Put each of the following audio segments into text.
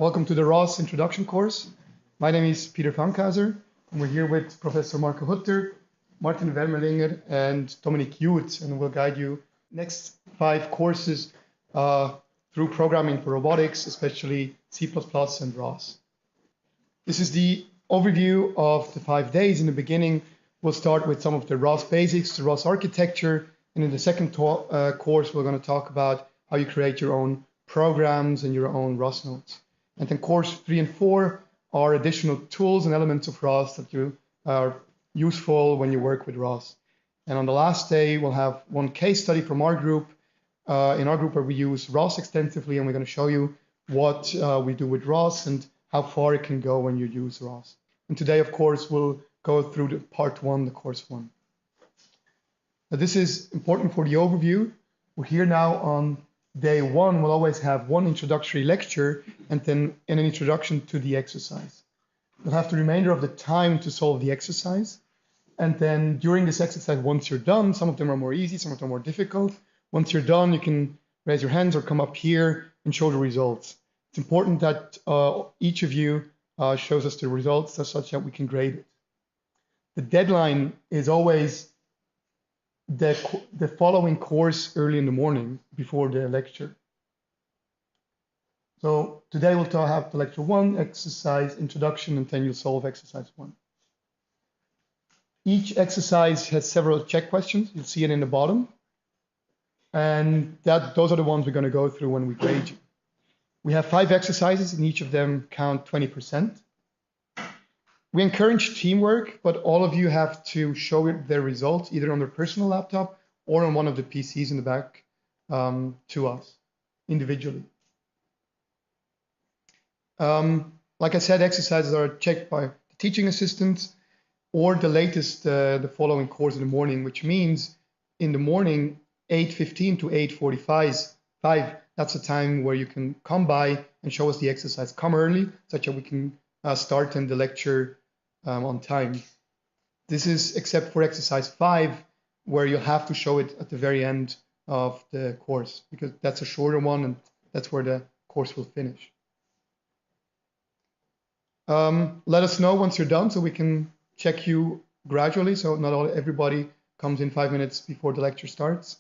Welcome to the ROS introduction course. My name is Peter Fankhauser, and we're here with Professor Marco Hutter, Martin Wermelinger, and Dominic Youth, and we'll guide you next 5 courses through programming for robotics, especially C++ and ROS. This is the overview of the 5 days. In the beginning, we'll start with some of the ROS basics, the ROS architecture, and in the second course, we're going to talk about how you create your own programs and your own ROS nodes. And then course 3 and 4 are additional tools and elements of ROS that are useful when you work with ROS. And on the last day, we'll have one case study from our group, in our group where we use ROS extensively, and we're going to show you what we do with ROS and how far it can go when you use ROS. And today, of course, we'll go through the part 1, the course 1. Now, this is important for the overview. We're here now on Day 1. We'll always have one introductory lecture and then an introduction to the exercise. You'll have the remainder of the time to solve the exercise. And then during this exercise, once you're done, some of them are more easy, some of them are more difficult. Once you're done, you can raise your hands or come up here and show the results. It's important that each of you shows us the results such that we can grade it. The deadline is always the following course early in the morning before the lecture. So today we'll have the lecture 1, exercise introduction, and then you'll solve exercise 1. Each exercise has several check questions. You'll see it in the bottom. And those are the ones we're going to go through when we grade you. We have 5 exercises, and each of them count 20%. We encourage teamwork, but all of you have to show their results either on their personal laptop or on one of the PCs in the back to us individually. Like I said, exercises are checked by the teaching assistants or the latest, the following course in the morning, which means in the morning, 8:15 to 8:45, that's the time where you can come by and show us the exercise. Come early, such that we can start in the lecture on time. This is except for exercise 5, where you'll have to show it at the very end of the course, because that's a shorter one and that's where the course will finish. Let us know once you're done so we can check you gradually, so not everybody comes in 5 minutes before the lecture starts.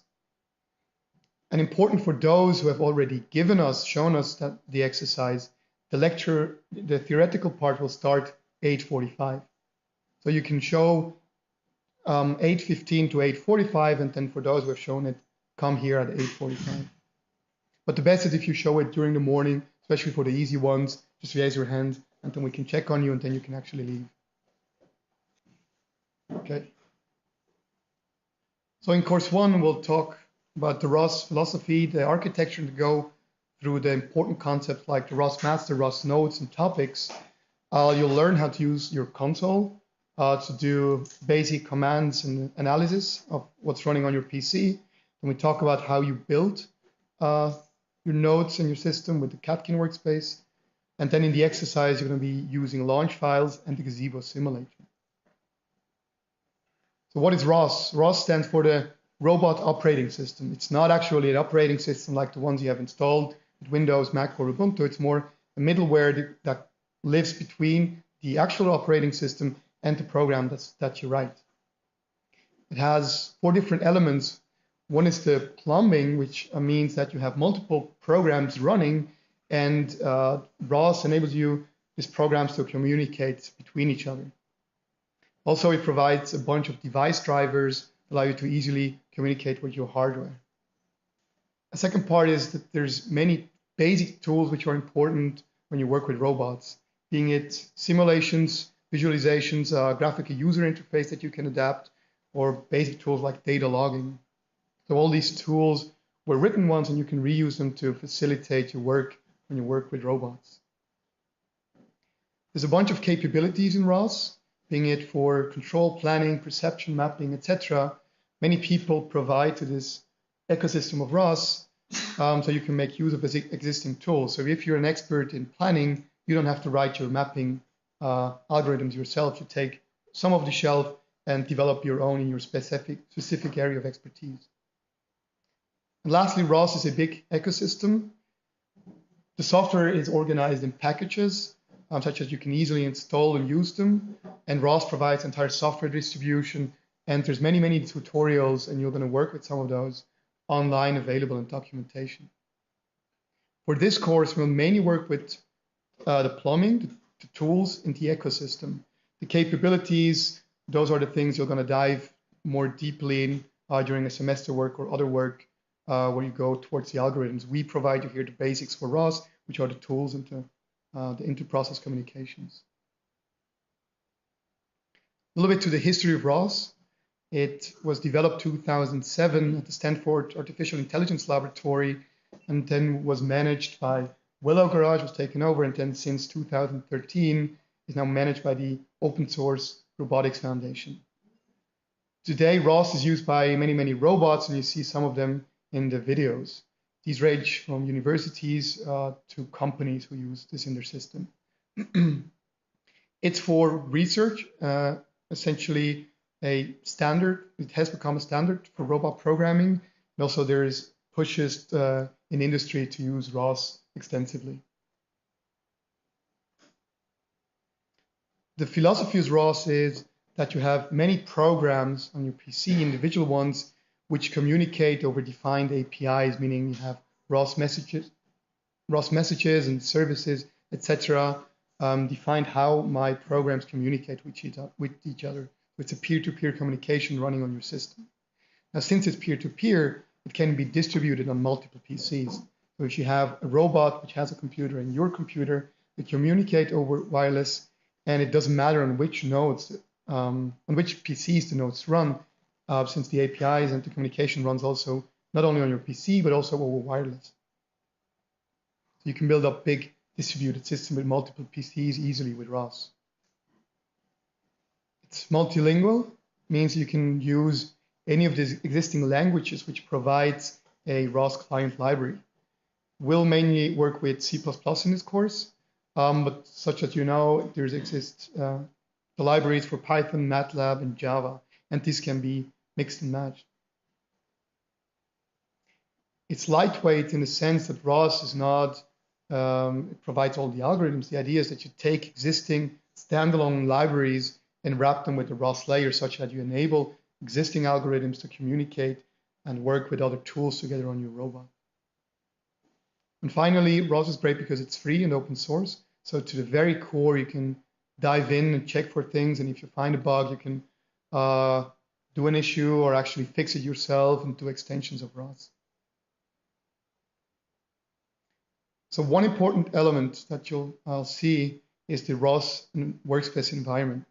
And important for those who have already shown us that the exercise, the theoretical part will start 8:45. So you can show 8:15 to 8:45, and then for those who have shown it, come here at 8:45. But the best is if you show it during the morning, especially for the easy ones. Just raise your hand, and then we can check on you, and then you can actually leave. Okay. So in course 1, we'll talk about the ROS philosophy, the architecture, to go through the important concepts like the ROS master, ROS nodes, and topics. You'll learn how to use your console to do basic commands and analysis of what's running on your PC. And we talk about how you build your nodes and your system with the Catkin workspace. And then in the exercise, you're going to be using launch files and the Gazebo simulator. So what is ROS? ROS stands for the Robot Operating System. It's not actually an operating system like the ones you have installed with Windows, Mac, or Ubuntu. It's more a middleware that lives between the actual operating system and the program that you write. It has 4 different elements. One is the plumbing, which means that you have multiple programs running, and ROS enables these programs to communicate between each other. Also, it provides a bunch of device drivers that allow you to easily communicate with your hardware. A second part is that there's many basic tools which are important when you work with robots, being it simulations, visualizations, graphical user interface that you can adapt, or basic tools like data logging. So all these tools were written once, and you can reuse them to facilitate your work when you work with robots. There's a bunch of capabilities in ROS, being it for control, planning, perception, mapping, etc. Many people provide to this ecosystem of ROS, so you can make use of existing tools. So if you're an expert in planning, you don't have to write your mapping algorithms yourself. You take some off the shelf and develop your own in your specific area of expertise. And lastly, ROS is a big ecosystem. The software is organized in packages, such as you can easily install and use them. And ROS provides entire software distribution. And there's many, many tutorials, and you're going to work with some of those online available in documentation. For this course, we'll mainly work with the plumbing, the tools in the ecosystem. The capabilities, those are the things you're going to dive more deeply in during a semester work or other work where you go towards the algorithms. We provide you here the basics for ROS, which are the tools into the inter-process communications. A little bit to the history of ROS. It was developed 2007 at the Stanford Artificial Intelligence Laboratory, and then was managed by Willow Garage, was taken over, and then since 2013 is now managed by the open source Robotics Foundation. Today, ROS is used by many, many robots, and you see some of them in the videos. These range from universities to companies who use this in their system. It's for research, essentially a standard. It has become a standard for robot programming. And also there is pushes in industry to use ROS extensively. The philosophy of ROS is that you have many programs on your PC, individual ones, which communicate over defined APIs, meaning you have ROS messages and services, etc. Define how my programs communicate with each other. It's a peer-to-peer communication running on your system. Now, since it's peer-to-peer, it can be distributed on multiple PCs. So if you have a robot which has a computer and your computer, they communicate over wireless, and it doesn't matter on which nodes, on which PCs the nodes run, since the APIs and the communication runs also not only on your PC, but also over wireless. So you can build up big distributed system with multiple PCs easily with ROS. It's multilingual, means you can use any of these existing languages which provides a ROS client library. We'll mainly work with C++ in this course, but such that you know, there exist the libraries for Python, MATLAB, and Java, and this can be mixed and matched. It's lightweight in the sense that ROS is not, it provides all the algorithms. The idea is that you take existing standalone libraries and wrap them with the ROS layer such that you enable existing algorithms to communicate and work with other tools together on your robot. And finally, ROS is great because it's free and open source. So to the very core, you can dive in and check for things. And if you find a bug, you can do an issue or actually fix it yourself and do extensions of ROS. So one important element that you'll see is the ROS workspace environment.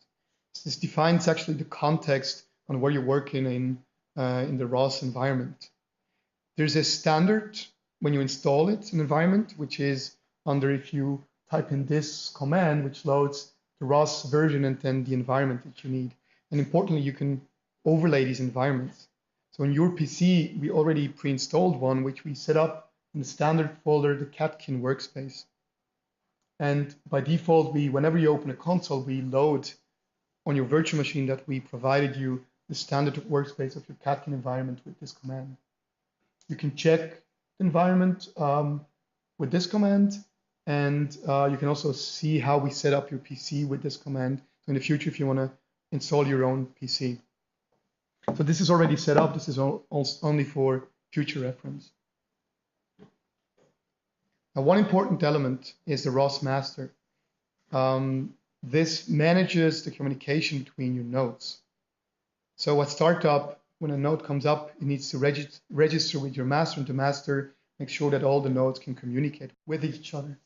This defines actually the context on where you're working in the ROS environment. There's a standard when you install it, an environment, which is under, if you type in this command, which loads the ROS version and then the environment that you need. And importantly, you can overlay these environments. So in your PC, we already pre-installed one, which we set up in the standard folder, the Catkin workspace. And by default, whenever you open a console, we load on your virtual machine that we provided you the standard workspace of your Catkin environment with this command. You can check the environment with this command, and you can also see how we set up your PC with this command. So in the future, if you want to install your own PC. So this is already set up. This is only for future reference. Now, one important element is the ROS master. This manages the communication between your nodes. So at startup, when a node comes up, it needs to register with your master, and the master makes sure that all the nodes can communicate with each other.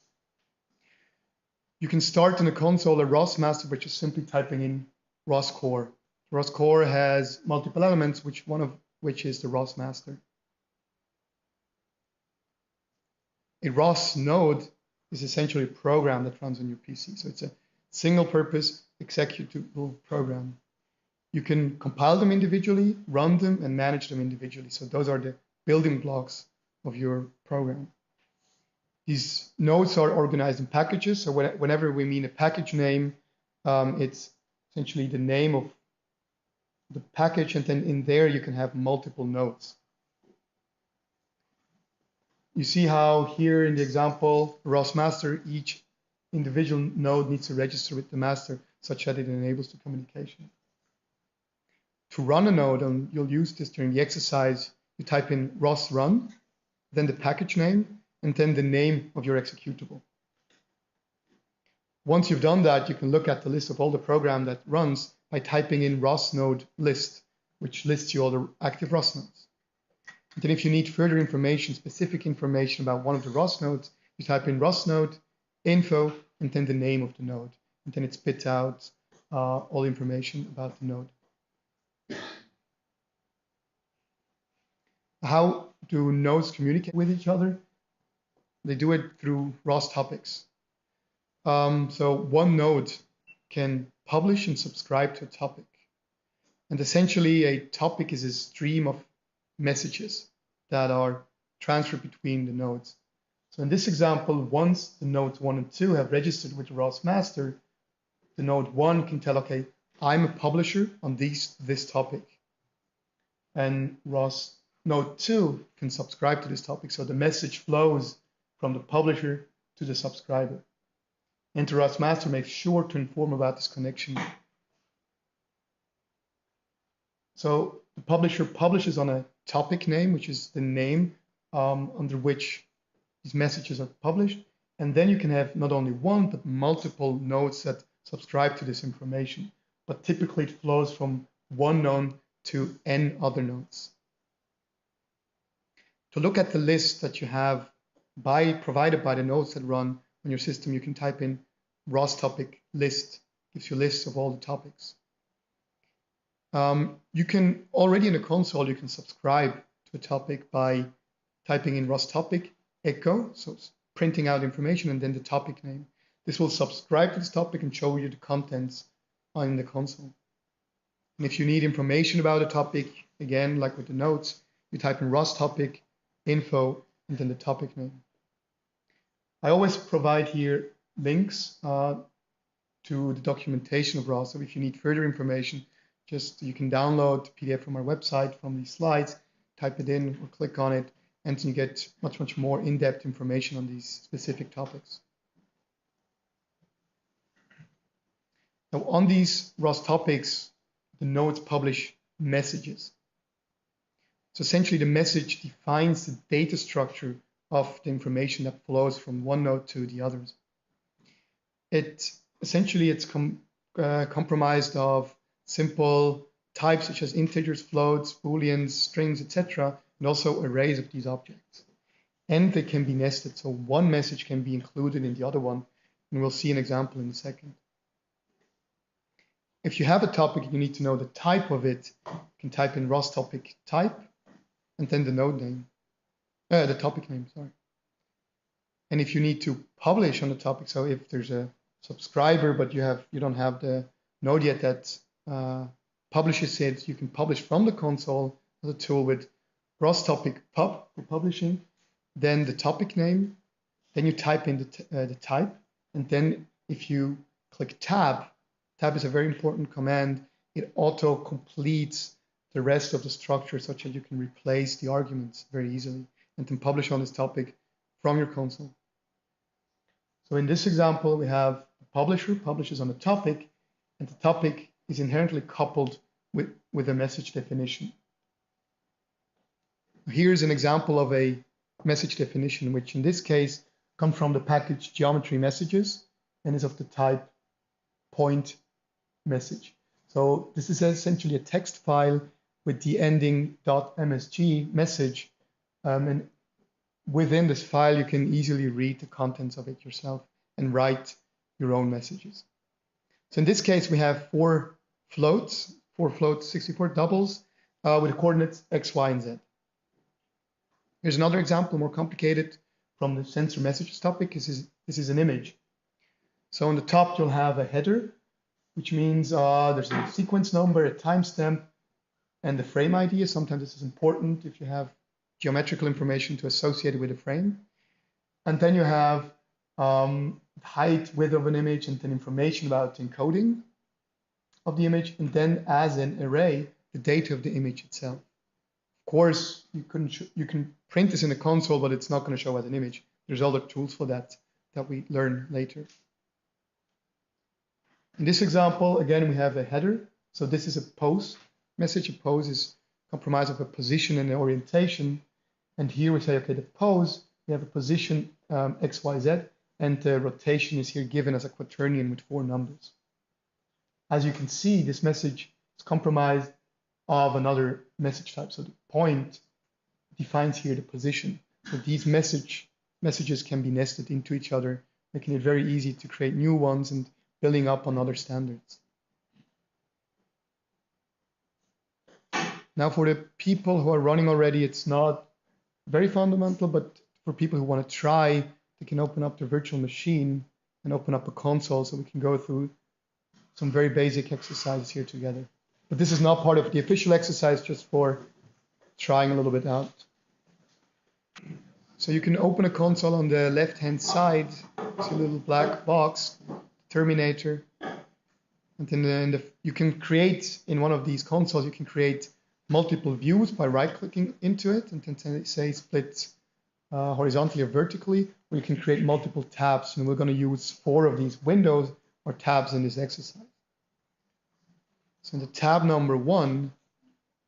You can start in the console a ROS master by just simply typing in ROS core. ROS core has multiple elements, one of which is the ROS master. A ROS node is essentially a program that runs on your PC. So it's a single purpose executable program. You can compile them individually, run them, and manage them individually. So those are the building blocks of your program. These nodes are organized in packages. So whenever we mean a package name, it's essentially the name of the package, and then in there you can have multiple nodes. You see how here in the example, ROS master, each individual node needs to register with the master such that it enables the communication. To run a node, and you'll use this during the exercise, you type in ROS run, then the package name, and then the name of your executable. Once you've done that, you can look at the list of all the program that runs by typing in ROS node list, which lists you all the active ROS nodes. And then if you need further information, specific information about one of the ROS nodes, you type in ROS node, info, and then the name of the node. And then it spits out all information about the node. How do nodes communicate with each other? They do it through ROS topics. So one node can publish and subscribe to a topic. And essentially, a topic is a stream of messages that are transferred between the nodes. So in this example, once the nodes 1 and 2 have registered with the ROS master, the node 1 can tell, okay, I'm a publisher on this topic. And ROS node 2 can subscribe to this topic. So the message flows from the publisher to the subscriber. And the ROS master makes sure to inform about this connection. So the publisher publishes on a topic name, which is the name under which these messages are published. And then you can have not only one, but multiple nodes that subscribe to this information. But typically it flows from one node to n other nodes. To look at the list that you have provided by the nodes that run on your system, you can type in ROS topic list, gives you a list of all the topics. You can already in the console, you can subscribe to a topic by typing in ROS topic echo, so it's printing out information and then the topic name. This will subscribe to this topic and show you the contents in the console. And if you need information about a topic, again, like with the notes, you type in ROS topic info and then the topic name. I always provide here links to the documentation of ROS. So if you need further information, you can download the PDF from our website from these slides, type it in or click on it, and you get much more in-depth information on these specific topics. Now on these ROS topics, the nodes publish messages. So essentially the message defines the data structure of the information that flows from one node to the others. It's comprised of simple types such as integers, floats, booleans, strings, etc., and also arrays of these objects. And they can be nested, so one message can be included in the other one, and we'll see an example in a second. If you have a topic, you need to know the type of it. You can type in ROS topic type, and then the node name, the topic name, sorry. And if you need to publish on the topic, so if there's a subscriber, but you don't have the node yet that publishes it, you can publish from the console as a tool with ROS topic pub for publishing, then the topic name, then you type in the type, and then if you click tab is a very important command. It auto completes the rest of the structure such that you can replace the arguments very easily and then publish on this topic from your console. So in this example, we have the publisher publishes on a topic, and the topic is inherently coupled with a message definition. Here's an example of a message definition, which in this case comes from the package geometry messages and is of the type point message. So this is essentially a text file with the ending .msg message, and within this file you can easily read the contents of it yourself and write your own messages. So in this case we have four floats, 64 doubles with the coordinates x, y, and z. Here's another example, more complicated, from the sensor messages topic. This is an image. So on the top you'll have a header, which means there's a sequence number, a timestamp, and the frame ID. Sometimes this is important if you have geometrical information to associate it with a frame. And then you have height, width of an image, and then information about the encoding of the image, and then as an array, the data of the image itself. Of course, you can print this in the console, but it's not going to show as an image. There's other tools for that we learn later. In this example, again, we have a header. So this is a pose message. A pose is comprised of a position and an orientation. And here we say, okay, the pose, we have a position X, Y, Z, and the rotation is here given as a quaternion with 4 numbers. As you can see, this message is comprised of another message type. So the point defines here the position. So these messages can be nested into each other, making it very easy to create new ones and building up on other standards. Now for the people who are running already, it's not very fundamental, but for people who want to try, they can open up their virtual machine and open up a console so we can go through some very basic exercises here together. But this is not part of the official exercise, just for trying a little bit out. So you can open a console on the left-hand side. See a little black box, Terminator. And then you can create, in one of these consoles, you can create multiple views by right-clicking into it and then say split horizontally or vertically, or you can create multiple tabs. And we're going to use 4 of these windows or tabs in this exercise. So in the tab number 1, you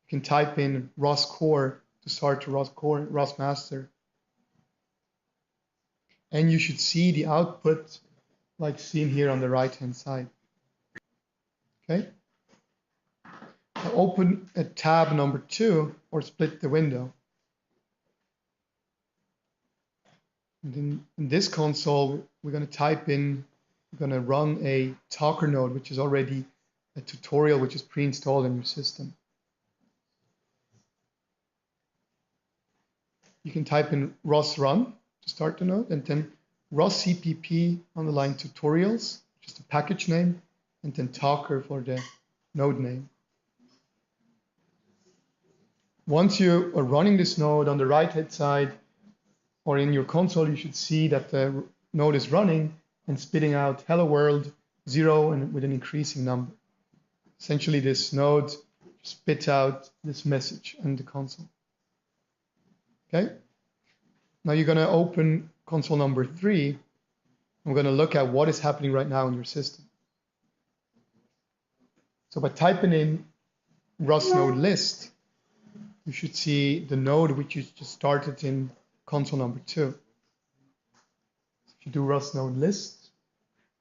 can type in ROS core to start to ROS master. And you should see the output like seen here on the right-hand side. Okay. Now open a tab number 2 or split the window. And in this console, we're going to run a talker node, which is already a tutorial which is pre-installed in your system. You can type in ROS run to start the node, and then ROS CPP on the line tutorials, just a package name, and then talker for the node name. Once you are running this node on the right-hand side or in your console, you should see that the node is running and spitting out hello world 0 and with an increasing number. Essentially, this node spits out this message in the console. Okay. Now you're going to open console number 3. We're going to look at what is happening right now in your system. So by typing in ROS node list, you should see the node which you just started in console number 2. So if you do ROS node list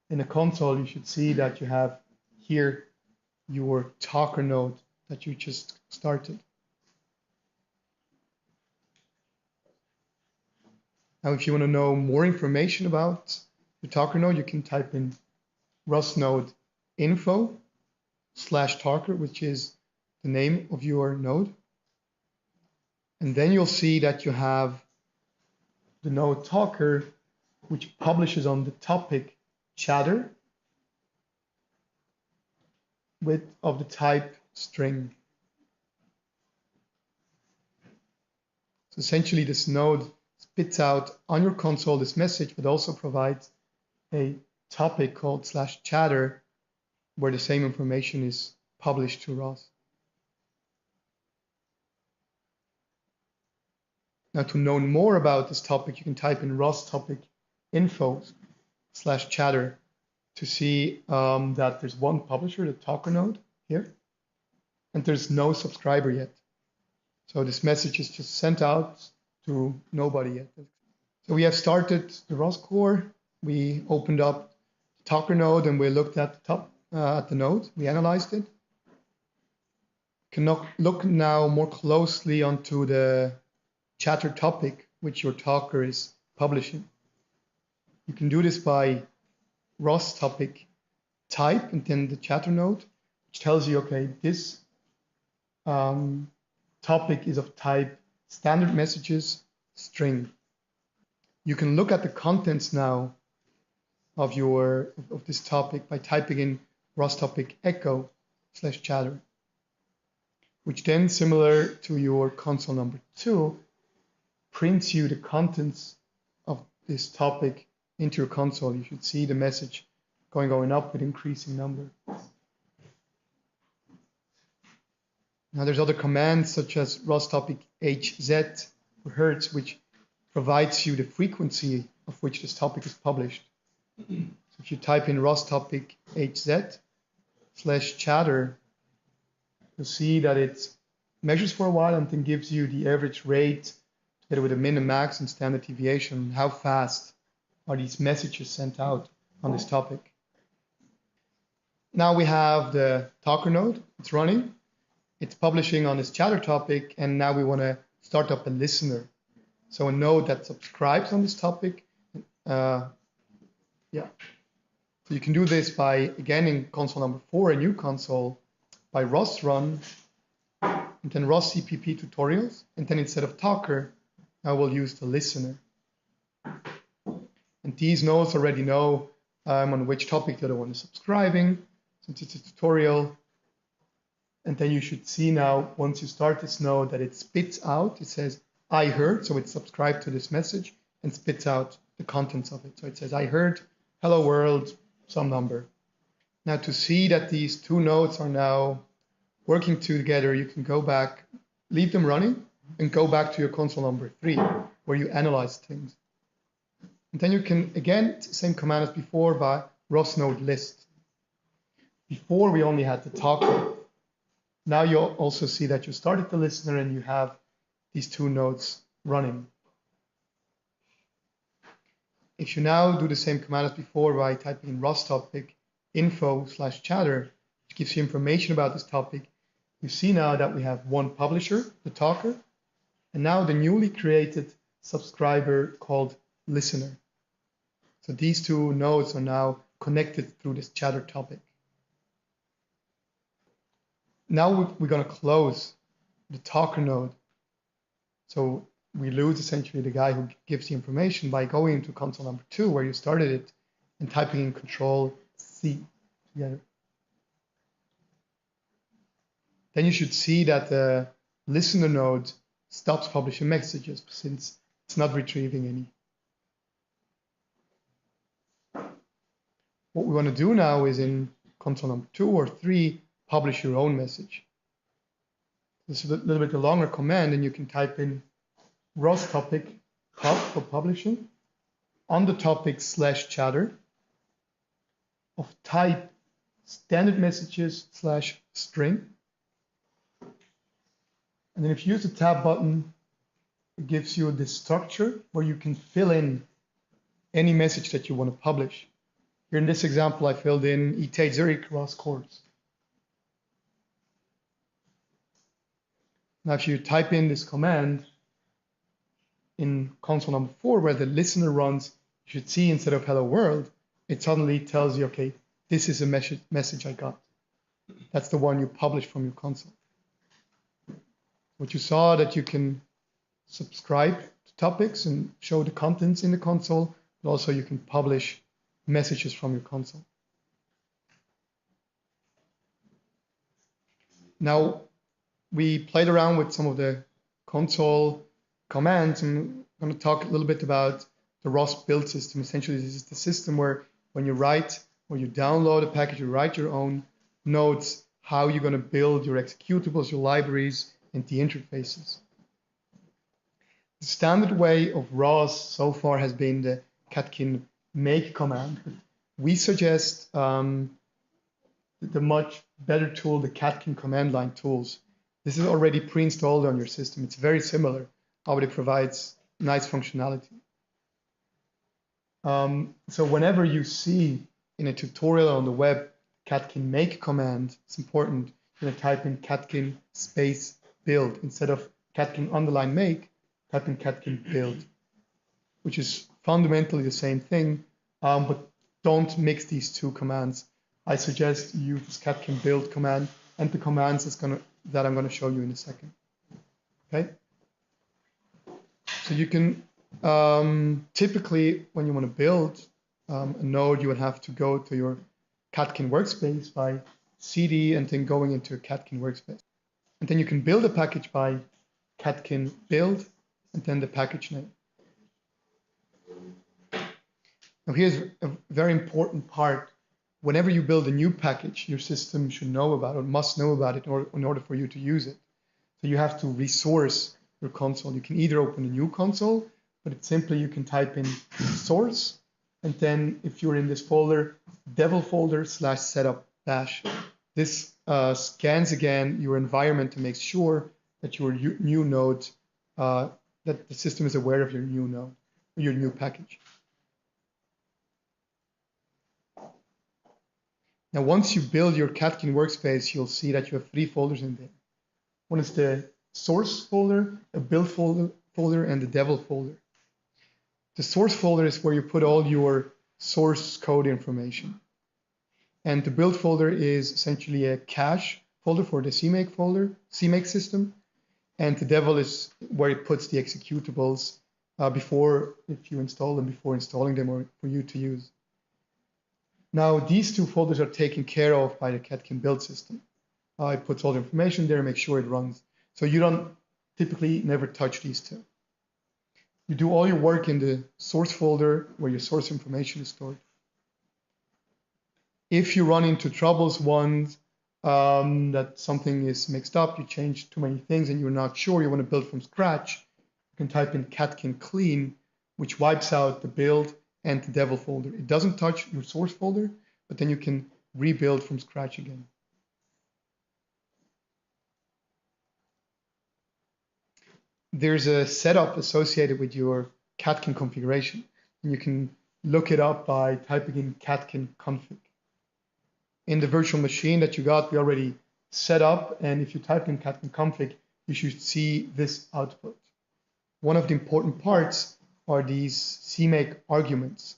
in a console, you should see that you have here your talker node that you just started. Now, if you want to know more information about the talker node, you can type in ROS node info/talker, which is the name of your node. And then you'll see that you have the node talker, which publishes on the topic chatter of the type string. So essentially, this node spits out on your console this message, but also provides a topic called /chatter, where the same information is published to ROS. Now, to know more about this topic, you can type in ROS topic info/chatter to see that there's one publisher, the talker node here, and there's no subscriber yet. So this message is just sent out to nobody yet. So we have started the ROS core. We opened up the talker node and we looked at the node. We analyzed it. Can look now more closely onto the chatter topic which your talker is publishing. You can do this by ROS topic type and then the chatter node, which tells you, okay, this topic is of type standard messages string. You can look at the contents now of this topic by typing in ROS topic echo/chatter, which then, similar to your console number 2, prints you the contents of this topic into your console. You should see the message going up with increasing number. Now there's other commands such as rostopic HZ or Hertz, which provides you the frequency of which this topic is published. So if you type in rostopic HZ /chatter, you'll see that it measures for a while and then gives you the average rate together with a min and max and standard deviation, how fast are these messages sent out on this topic. Now we have the talker node, it's running, it's publishing on this chatter topic, and now we want to start up a listener. So a node that subscribes on this topic. So you can do this by, again, in console number 4, a new console, by ROS run, and then ROS CPP tutorials, and then instead of talker, now we'll use the listener. And these nodes already know on which topic the other one is subscribing, since it's a tutorial. And then you should see now, once you start this node, that it spits out, it says, I heard, so it's subscribed to this message, and spits out the contents of it. So it says, I heard, hello world, some number. Now to see that these two nodes are now working together, you can go back, leave them running, and go back to your console number 3, where you analyze things. And then you can, again, same command as before, by ROS node list. Before we only had the talker. Now you'll also see that you started the listener and you have these two nodes running. If you now do the same command as before by typing in rostopic info/chatter, which gives you information about this topic, you see now that we have one publisher, the talker, and now the newly created subscriber called listener. So these two nodes are now connected through this chatter topic. Now we're going to close the talker node. So we lose essentially the guy who gives the information by going into console number 2 where you started it and typing in Control C together. Then you should see that the listener node stops publishing messages since it's not retrieving any. What we want to do now is in console number 2 or 3, publish your own message. This is a little bit a longer command, and you can type in rostopic pub for publishing on the topic /chatter of type standard messages /string. And then if you use the tab button, it gives you this structure where you can fill in any message that you want to publish. Here in this example, I filled in ETH Zurich ROS course. Now, if you type in this command in console number 4, where the listener runs, you should see instead of hello world, it suddenly tells you, okay, this is a message I got. That's the one you publish from your console. What you saw that you can subscribe to topics and show the contents in the console, but also you can publish messages from your console. Now, we played around with some of the console commands, and I'm going to talk a little bit about the ROS build system. Essentially, this is the system where when you write or you download a package, you write your own nodes, how you're going to build your executables, your libraries, and the interfaces. The standard way of ROS so far has been the catkin make command. But we suggest the much better tool, the catkin command line tools. This is already pre-installed on your system. It's very similar, but it provides nice functionality. So whenever you see in a tutorial on the web catkin make command, it's important you're going to type in catkin space build. Instead of catkin underline make, type in catkin build, which is fundamentally the same thing, but don't mix these two commands. I suggest you use this catkin build command and the commands that I'm going to show you in a second. Okay? So you can typically, when you want to build a node, you would have to go to your catkin workspace by cd and then going into a catkin workspace. And then you can build a package by catkin build and then the package name. Now here's a very important part. Whenever you build a new package, your system should know about it, or must know about it in order for you to use it. So you have to resource your console. You can either open a new console, but it's simply you can type in source, and then if you're in this folder, devel folder / setup bash. This scans again your environment to make sure that your new node, that the system is aware of your new node, your new package. Now, once you build your Catkin workspace, you'll see that you have 3 folders in there. One is the source folder, a build folder, and the devel folder. The source folder is where you put all your source code information. And the build folder is essentially a cache folder for the CMake system. And the devel is where it puts the executables before, if you install them, before installing them or for you to use. Now, these 2 folders are taken care of by the Catkin build system. It puts all the information there and makes sure it runs. So you don't typically never touch these 2. You do all your work in the source folder where your source information is stored. If you run into troubles once that something is mixed up, you change too many things and you're not sure, you want to build from scratch, you can type in catkin clean, which wipes out the build and the devel folder. It doesn't touch your source folder, but then you can rebuild from scratch again. There's a setup associated with your catkin configuration, and you can look it up by typing in catkin config. In the virtual machine that you got, we already set up, and if you type in catkin config, you should see this output. One of the important parts are these CMake arguments.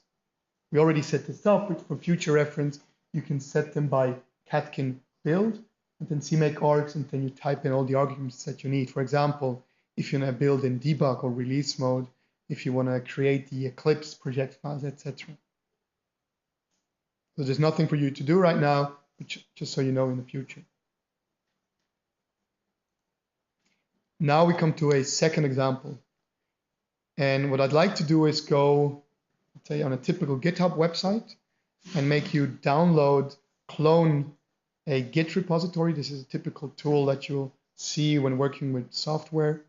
We already set this up, but for future reference, you can set them by catkin build, and then CMake args, and then you type in all the arguments that you need. For example, if you want to build in debug or release mode, if you want to create the Eclipse project files, etc. So there's nothing for you to do right now, but just so you know in the future. Now we come to a second example. And what I'd like to do is go, let's say, on a typical GitHub website and make you clone a Git repository. This is a typical tool that you'll see when working with software.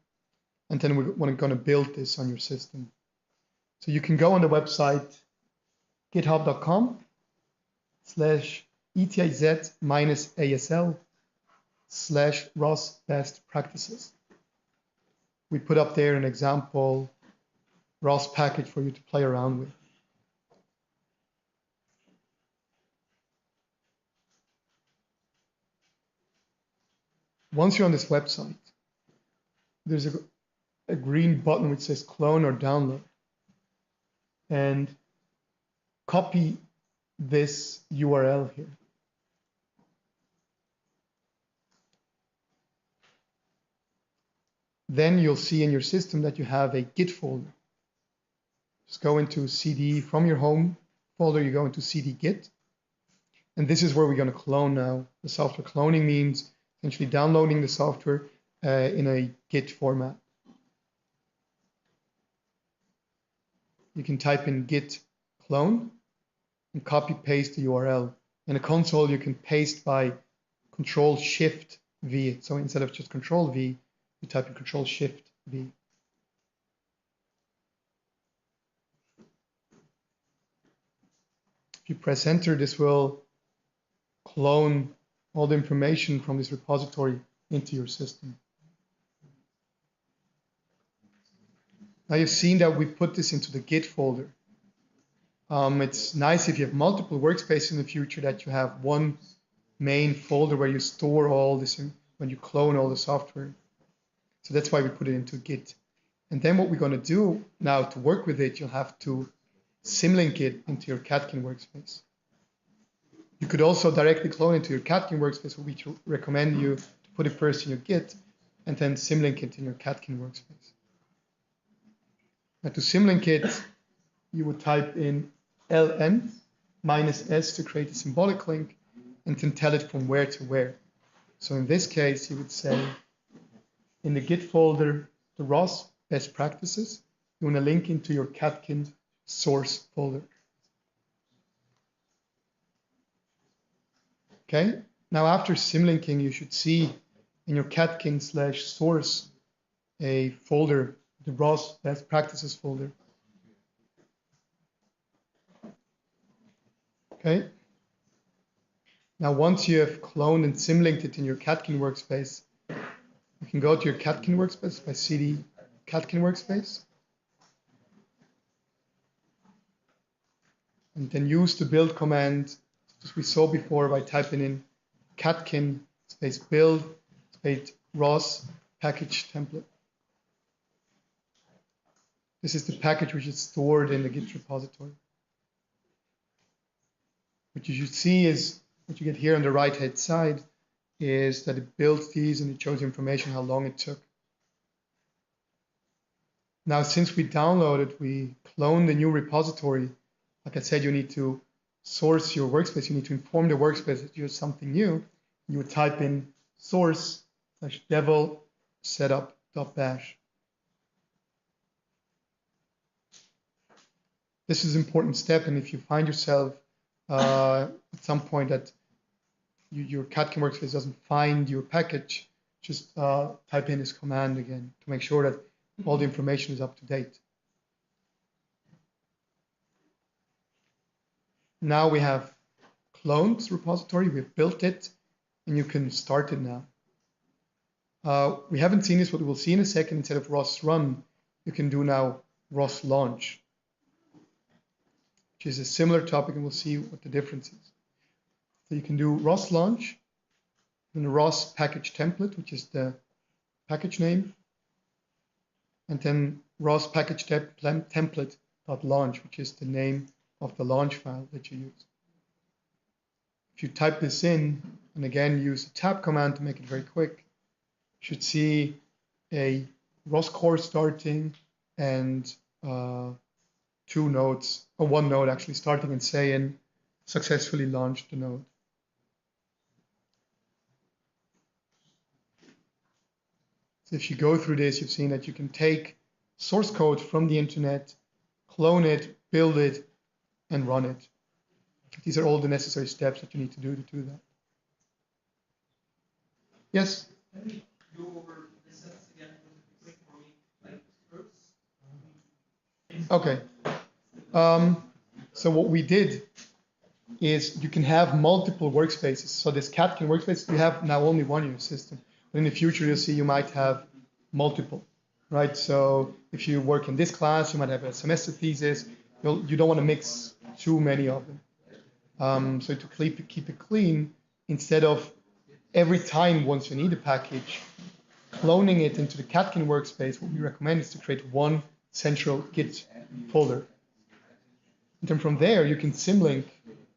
And then we're going to build this on your system. So you can go on the website github.com/etiz-asl/ROS best practices. We put up there an example ROS package for you to play around with. Once you're on this website, there's a green button which says clone or download. And copy this URL here. Then you'll see in your system that you have a Git folder. Just go into CD from your home folder, you go into CD Git. And this is where we're going to clone now. The software cloning means essentially downloading the software in a Git format. You can type in git clone and copy paste the URL. In a console, you can paste by Control-Shift-V. So instead of just Control-V, you type in Control-Shift-V. If you press enter, this will clone all the information from this repository into your system. Now you've seen that we put this into the Git folder. It's nice if you have multiple workspaces in the future that you have one main folder where you store all this when you clone all the software. So that's why we put it into Git. And then what we're going to do now to work with it, you'll have to symlink it into your Catkin workspace. You could also directly clone it to your Catkin workspace, but we recommend you to put it first in your Git and then symlink it in your Catkin workspace. Now to symlink it, you would type in ln -s to create a symbolic link and then tell it from where to where. So in this case, you would say in the Git folder, the ROS best practices, you want to link into your Catkin source folder. Okay, now after symlinking, you should see in your catkin/source a folder, the ROS best practices folder. Okay. Now, once you have cloned and symlinked it in your Catkin workspace, you can go to your Catkin workspace by cd Catkin workspace, and then use the build command, as we saw before, by typing in catkin space build space ROS package template. This is the package which is stored in the Git repository. What you should see is, what you get here on the right-hand side is that it builds these and it shows you information how long it took. Now, since we downloaded, we cloned the new repository. Like I said, you need to source your workspace. You need to inform the workspace that you have something new. You would type in source/devel setup.bash. This is an important step, and if you find yourself at some point that your Catkin workspace doesn't find your package, just type in this command again to make sure that all the information is up to date. Now we have cloned this repository, we've built it, and you can start it now. We haven't seen this, but we'll see in a second. Instead of ROS run, you can do now ROS launch, which is a similar topic, and we'll see what the difference is. So you can do ROS launch, and ROS package template, which is the package name, and then ROS package template.launch, which is the name of the launch file that you use. If you type this in, and again use the tab command to make it very quick, you should see a ROS core starting and two nodes, or one node actually starting and saying successfully launched the node. So if you go through this, you've seen that you can take source code from the internet, clone it, build it, and run it. These are all the necessary steps that you need to do that. Yes? Can we go over the steps again quick for me, like first? Okay. So what we did is you can have multiple workspaces. So this Catkin workspace, you have now only one in your system. But in the future, you'll see you might have multiple, right? So if you work in this class, you might have a semester thesis. You don't want to mix too many of them. So to keep it clean, instead of every time once you need a package, cloning it into the Catkin workspace, what we recommend is to create one central Git folder. And then from there, you can symlink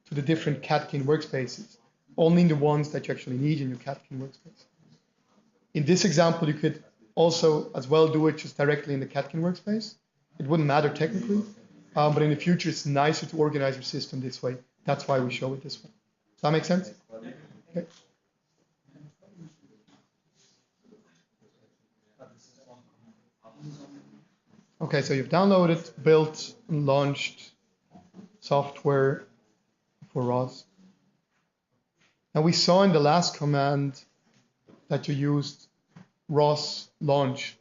to the different Catkin workspaces, only the ones that you actually need in your Catkin workspace. In this example, you could also as well do it just directly in the Catkin workspace. It wouldn't matter technically, but in the future, it's nicer to organize your system this way. That's why we show it this way. Does that make sense? Okay. Okay, so you've downloaded, built, and launched software for ROS. Now we saw in the last command that you used ROS launch.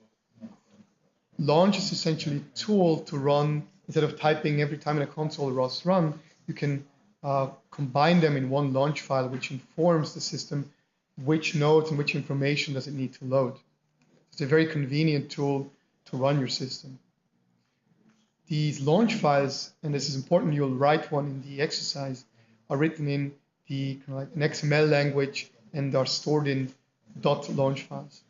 Launch is essentially a tool to run, instead of typing every time in a console ROS run, you can combine them in one launch file, which informs the system which nodes and which information does it need to load. It's a very convenient tool to run your system. These launch files, and this is important, you'll write one in the exercise, are written in the an XML language and are stored in .launch files.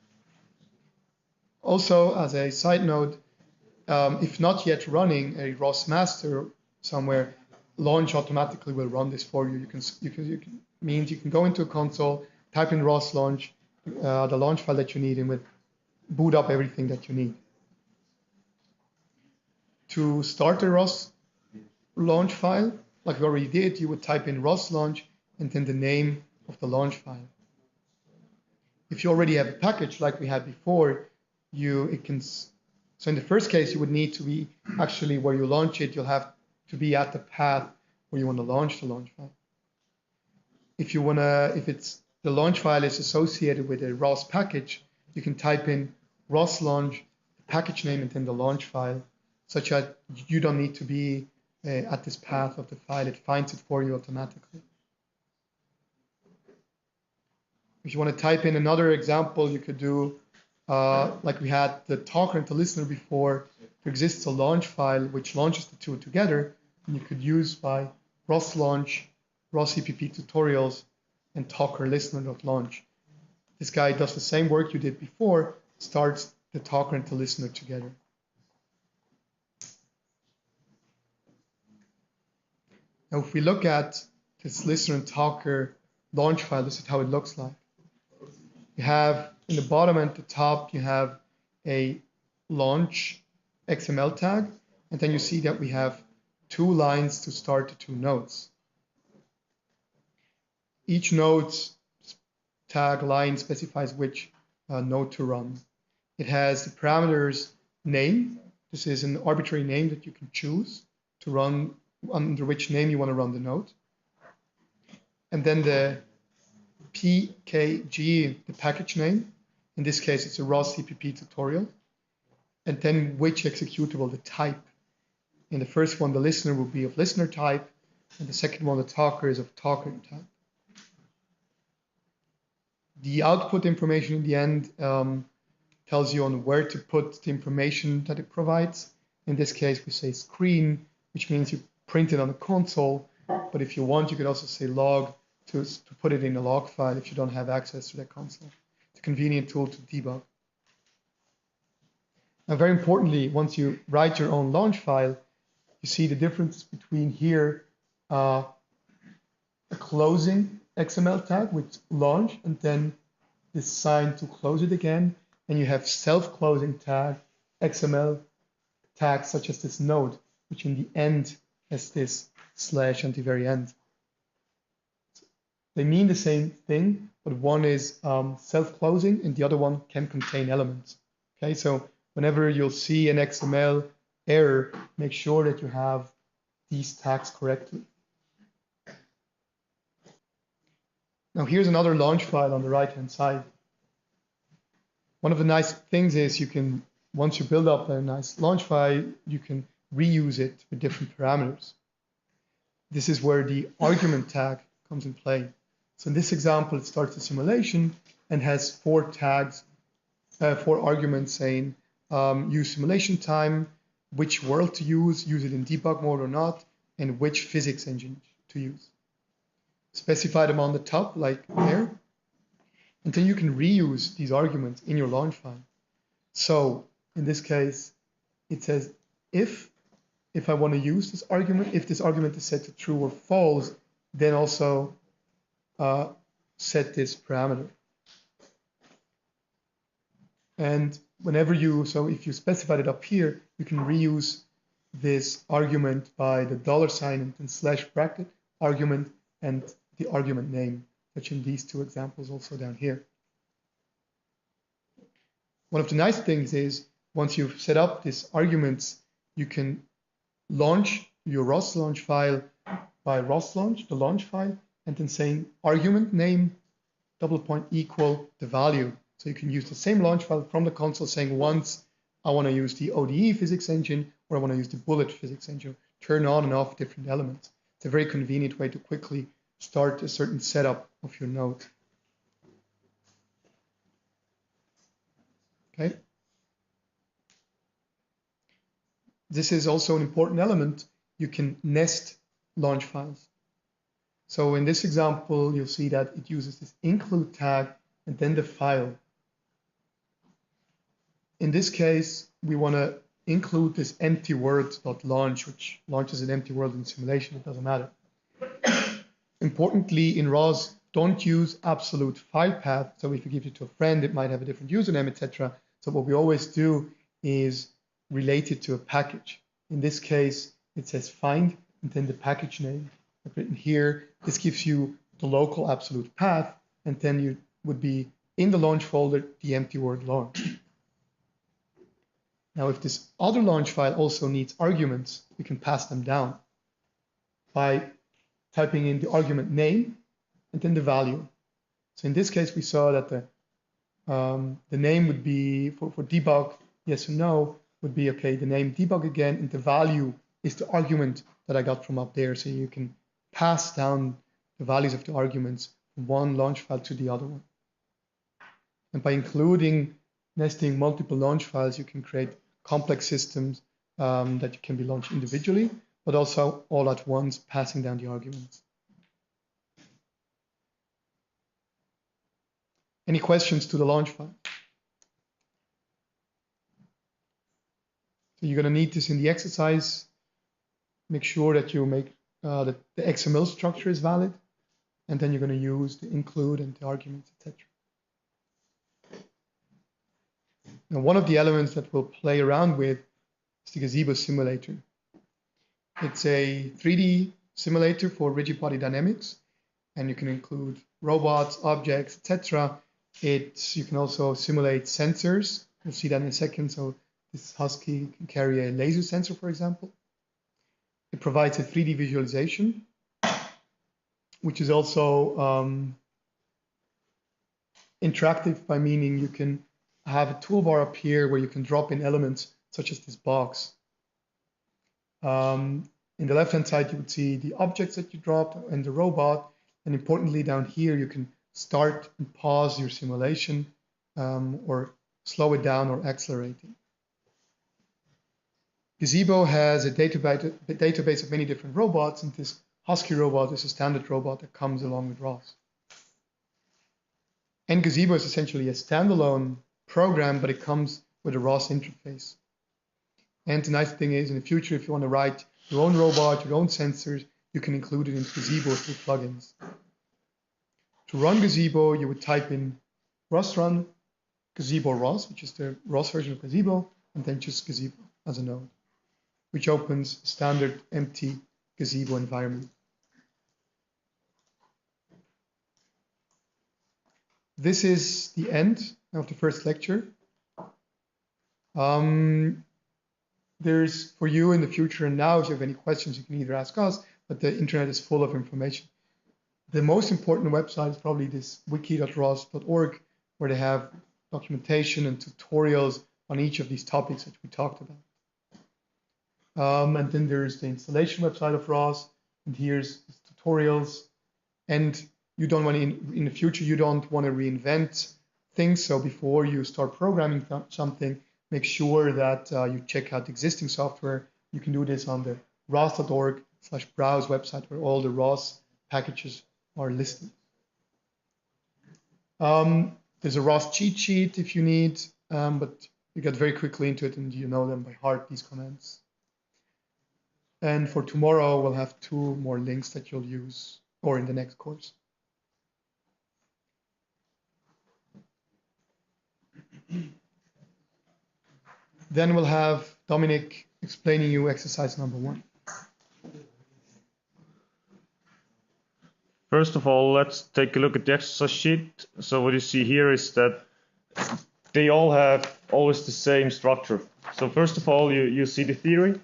Also, as a side note, if not yet running a ROS master somewhere, launch automatically will run this for you. Means you can go into a console, type in ROS launch, the launch file that you need, and will boot up everything that you need. To start a ROS launch file, like we already did, you would type in ROS launch and then the name of the launch file. If you already have a package like we had before, so in the first case, you would need to be actually where you launch it, you'll have to be at the path where you want to launch the launch file. If it's the launch file is associated with a ROS package, you can type in ROS launch, the package name, and then the launch file, such that you don't need to be at this path of the file. It finds it for you automatically. If you want to type in another example, you could do like we had the talker and the listener before. There exists a launch file which launches the two together, and you could use by ROS launch, ROS EPP tutorials, and talker listener.launch. This guy does the same work you did before, starts the talker and the listener together. Now, if we look at this listener and talker launch file, this is how it looks like. You have in the bottom and the top, you have a launch XML tag, and then you see that we have 2 lines to start the 2 nodes. Each node's tag line specifies which node to run. It has the parameters name. This is an arbitrary name that you can choose to run under which name you want to run the node. And then the PKG, the package name. In this case, it's a ROS CPP tutorial. And then which executable, the type. In the first one, the listener will be of listener type, and the second one, the talker, is of talker type. The output information in the end tells you on where to put the information that it provides. In this case, we say screen, which means you print it on the console. But if you want, you could also say log to put it in a log file if you don't have access to that console. It's a convenient tool to debug. Now, very importantly, once you write your own launch file, you see the difference between here a closing XML tag with launch, and then this sign to close it again. And you have self-closing tag XML tags such as this node, which in the end has this slash at the very end. They mean the same thing, but one is self-closing and the other one can contain elements. Okay, so whenever you'll see an XML error, make sure that you have these tags correctly. Now here's another launch file on the right-hand side. One of the nice things is you can, once you build up a nice launch file, you can reuse it with different parameters. This is where the argument tag comes in play. So in this example, it starts the simulation and has 4 tags, 4 arguments saying use simulation time, which world to use it in debug mode or not, and which physics engine to use. Specify them on the top, like there, and then you can reuse these arguments in your launch file. So in this case, it says if I want to use this argument, if this argument is set to true or false, then also set this parameter. And whenever you, so if you specified it up here, you can reuse this argument by the $sign and then slash bracket argument and the argument name, which in these 2 examples also down here. One of the nice things is once you've set up these arguments, you can launch your ROS launch file by ROS launch, the launch file, and then saying argument name equal the value. So you can use the same launch file from the console saying once I want to use the ODE physics engine or I want to use the bullet physics engine, turn on and off different elements. It's a very convenient way to quickly start a certain setup of your node. Okay. This is also an important element. You can nest launch files. So in this example, you'll see that it uses this include tag and then the file. In this case, we want to include this empty world.launch, which launches an empty world in simulation. It doesn't matter. Importantly, in ROS, don't use absolute file path. So if you give it to a friend, it might have a different username, etc. So what we always do is relate it to a package. In this case, it says find and then the package name. I've written here, this gives you the local absolute path, and then you would be in the launch folder, the empty word launch. Now, if this other launch file also needs arguments, we can pass them down by typing in the argument name and then the value. So in this case, we saw that the name would be, for debug, yes or no, would be, okay, the name debug again, and the value is the argument that I got from up there. So you can pass down the values of the arguments from one launch file to the other one. And by including nesting multiple launch files, you can create complex systems that can be launched individually, but also all at once, passing down the arguments. Any questions to the launch file? So you're going to need this in the exercise. Make sure that you make that the XML structure is valid, and then you're going to use the include and the arguments, etc. Now, one of the elements that we'll play around with is the gazebo simulator. It's a 3D simulator for rigid body dynamics, and you can include robots, objects, etc. You can also simulate sensors. We'll see that in a second. So this Husky can carry a laser sensor, for example. It provides a 3D visualization, which is also interactive, by meaning you can have a toolbar up here where you can drop in elements such as this box. In the left-hand side, you would see the objects that you dropped and the robot. And importantly, down here, you can start and pause your simulation or slow it down or accelerate it. Gazebo has a database of many different robots, and this Husky robot is a standard robot that comes along with ROS. And Gazebo is essentially a standalone program, but it comes with a ROS interface. And the nice thing is, in the future, if you want to write your own robot, your own sensors, you can include it into Gazebo through plugins. To run Gazebo, you would type in run Gazebo ROS, which is the ROS version of Gazebo, and then just Gazebo as a node, which opens a standard empty Gazebo environment. This is the end of the first lecture. There's, for you in the future and now, if you have any questions, you can either ask us, but the internet is full of information. The most important website is probably this wiki.ros.org, where they have documentation and tutorials on each of these topics that we talked about. And then there's the installation website of ROS, and here's tutorials. And you don't want to, in the future, you don't want to reinvent things. So before you start programming something, make sure that you check out existing software. You can do this on the ros.org/browse website, where all the ROS packages are listed. There's a ROS cheat sheet if you need, but you get very quickly into it and you know them by heart, these commands. And for tomorrow, we'll have 2 more links that you'll use, or in the next course. Then we'll have Dominic explaining you exercise number 1. First of all, let's take a look at the exercise sheet. So what you see here is that they all have always the same structure. So first of all, you see the theory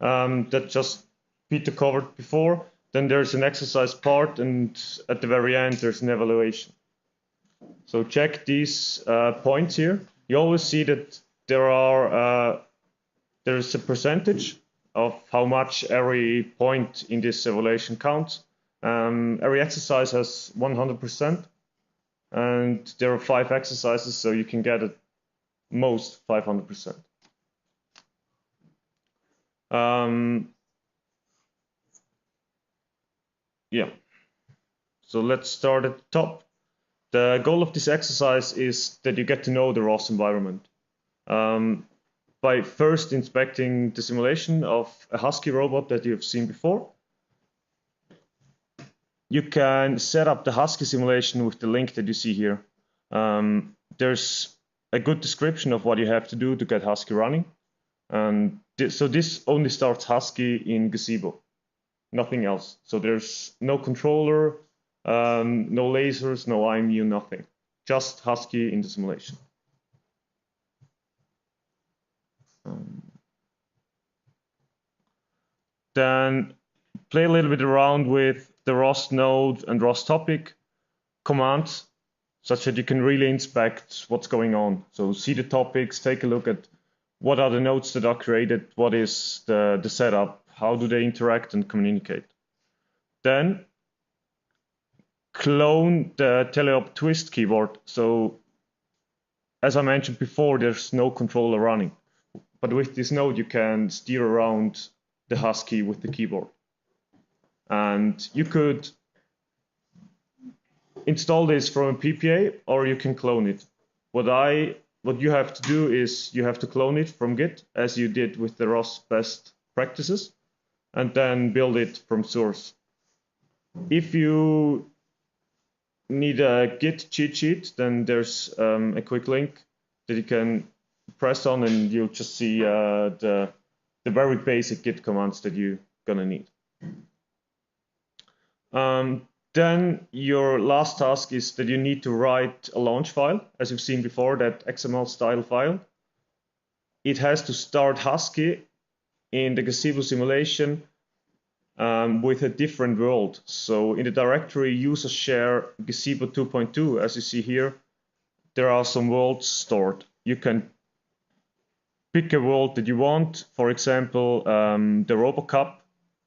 that just Peter covered before. Then there's an exercise part, and at the very end, there's an evaluation. So check these points here. You always see that there's a percentage of how much every point in this evaluation counts. Every exercise has 100%, and there are 5 exercises, so you can get at most 500%. Yeah, so let's start at the top. The goal of this exercise is that you get to know the ROS environment. By first inspecting the simulation of a Husky robot that you've seen before, you can set up the Husky simulation with the link that you see here. There's a good description of what you have to do to get Husky running. And so this only starts Husky in Gazebo, nothing else. So there's no controller, no lasers, no IMU, nothing. Just Husky in the simulation. Then play a little bit around with the ROS node and ROS topic commands. such that you can really inspect what's going on. So see the topics, take a look at what are the nodes that are created, what is the setup, how do they interact and communicate. Then clone the teleop twist keyboard. So as I mentioned before, there's no controller running. But with this node, you can steer around the husky with the keyboard. And you could install this from a PPA, or you can clone it. What you have to do is you have to clone it from Git, as you did with the ROS best practices, and then build it from source. If you need a Git cheat sheet, then there's a quick link that you can press on, and you'll just see the very basic Git commands that you're gonna need. Then your last task is that you need to write a launch file, as you've seen before, that XML style file. It has to start Husky in the Gazebo simulation with a different world. So in the directory user share Gazebo 2.2, as you see here, there are some worlds stored. You can pick a world that you want, for example, the RoboCup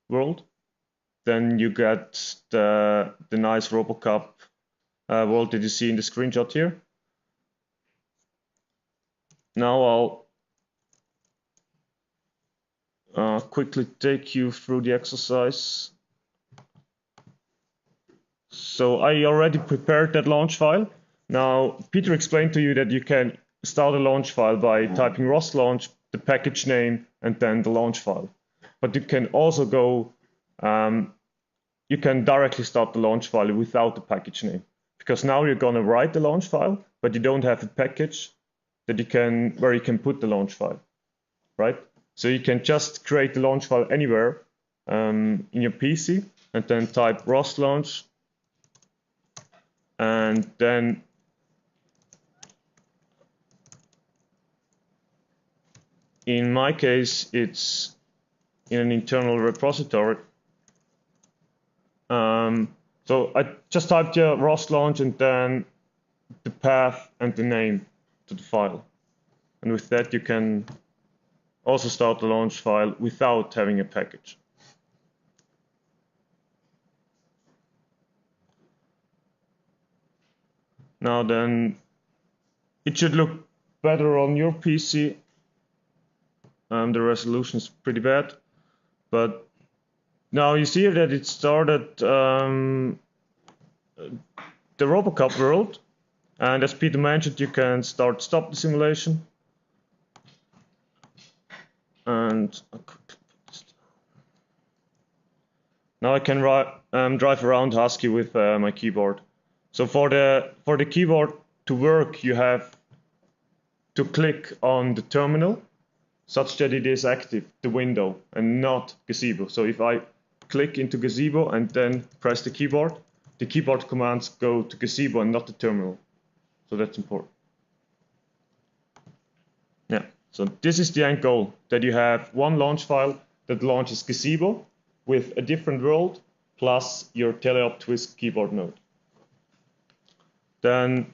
world. Then you get the nice RoboCup world that you see in the screenshot here. Now I'll quickly take you through the exercise. So I already prepared that launch file. Now Peter explained to you that you can start a launch file by typing ROS launch, the package name, and then the launch file. But you can also go you can directly start the launch file without the package name, because now you're going to write the launch file, but you don't have a package that where you can put the launch file, right? So you can just create the launch file anywhere in your PC, and then type ROS launch, and then in my case it's in an internal repository. So I just typed the ROS launch and then the path and the name to the file. And with that you can also start the launch file without having a package. Now then, it should look better on your PC. The resolution is pretty bad, but now you see that it started the RoboCup world, and as Peter mentioned, you can stop the simulation. And now I can drive around Husky with my keyboard. So for the keyboard to work, you have to click on the terminal such that it is active, the window, and not Gazebo. So if I click into Gazebo and then press the keyboard commands go to Gazebo and not the terminal. So that's important. Yeah, so this is the end goal, that you have one launch file that launches Gazebo with a different world plus your teleop twist keyboard node. Then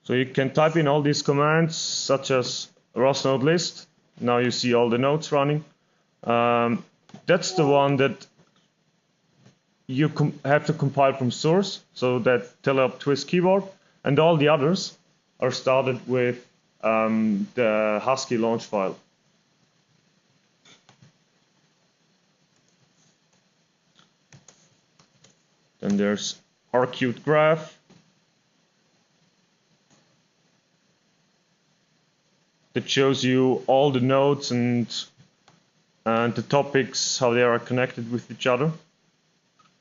so you can type in all these commands such as ROS node list. Now you see all the nodes running. That's the one that you have to compile from source, so that teleop twist keyboard, and all the others are started with the Husky launch file. Then there's rqt graph. That shows you all the nodes and the topics, how they are connected with each other.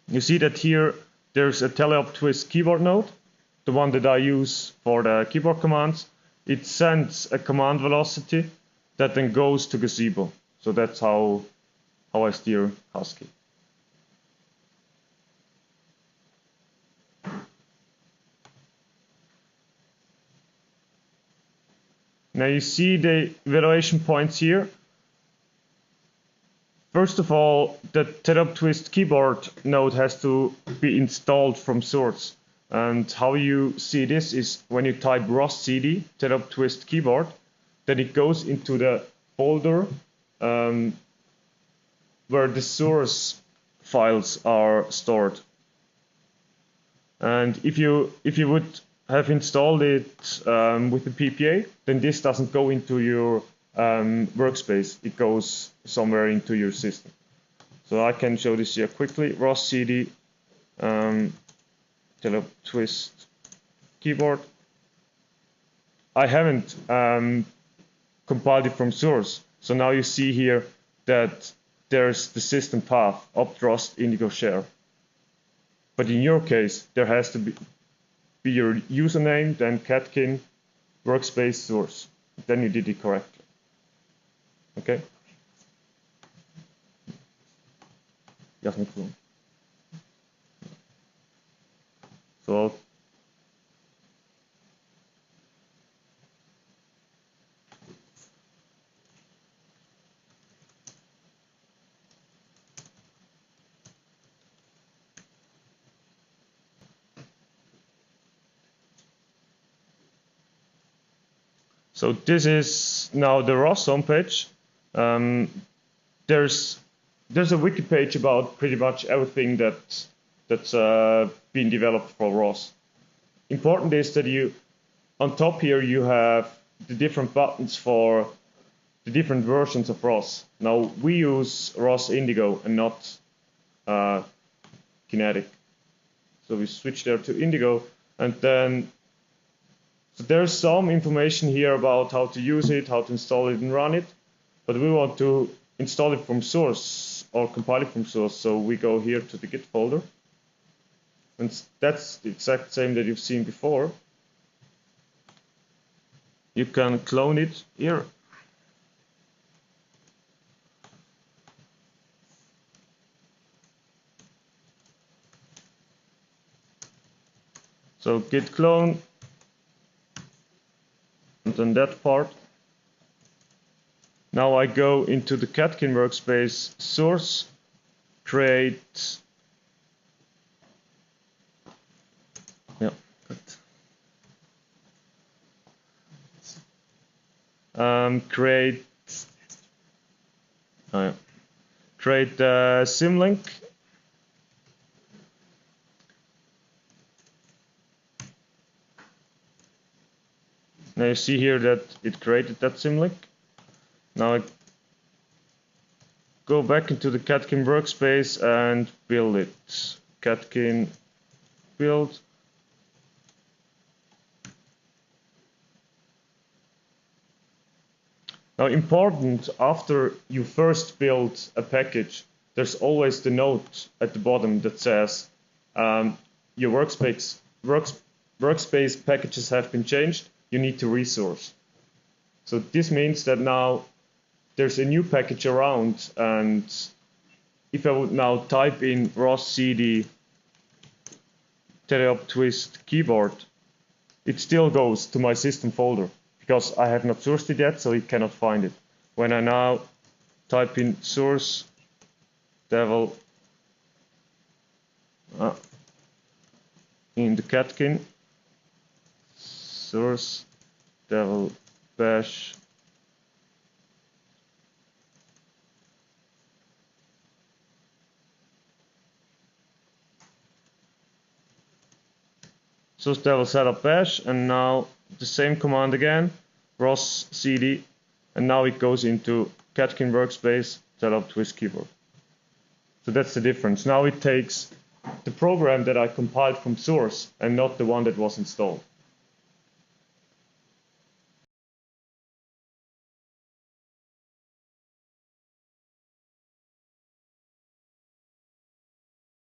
You see that here there's a teleop twist keyboard node, the one that I use for the keyboard commands. It sends a command velocity that then goes to Gazebo. So that's how I steer Husky. Now you see the evaluation points here. First of all, the TEDUP Twist keyboard node has to be installed from source. And how you see this is when you type ROS CD, TEDUP Twist keyboard, then it goes into the folder where the source files are stored. And if you would have installed it with the PPA, then this doesn't go into your workspace. It goes somewhere into your system. So I can show this here quickly. ROS CD, TEDUP Twist keyboard. I haven't compiled it from source. So now you see here that there's the system path, opt-rust indigo share. But in your case, there has to be your username, then catkin, workspace, source. Then you did it correctly. Okay? Jasmine Klum. So So this is now the ROS homepage. There's a wiki page about pretty much everything that's been developed for ROS. Important is that on top here you have the different buttons for the different versions of ROS. Now we use ROS Indigo and not Kinetic. So we switch there to Indigo, and then so there's some information here about how to use it, how to install it and run it, but we want to install it from source or compile it from source, so we go here to the Git folder, and that's the exact same that you've seen before. You can clone it here. So git clone, and then that part. Now I go into the Catkin workspace source, create, create symlink. Now you see here that it created that symlink. Now I go back into the Catkin workspace and build it. Catkin build. Now important, after you first build a package, there's always the note at the bottom that says your workspace packages have been changed. You need to resource. So this means that now there's a new package around, and if I would now type in ROS CD TEDUP Twist keyboard, it still goes to my system folder because I have not sourced it yet, so it cannot find it. When I now type in source devil in the Catkin, source devil bash source devil setup bash, and now the same command again, ROS CD, and now it goes into Catkin workspace TEDUP Twist keyboard. So that's the difference. Now it takes the program that I compiled from source and not the one that was installed.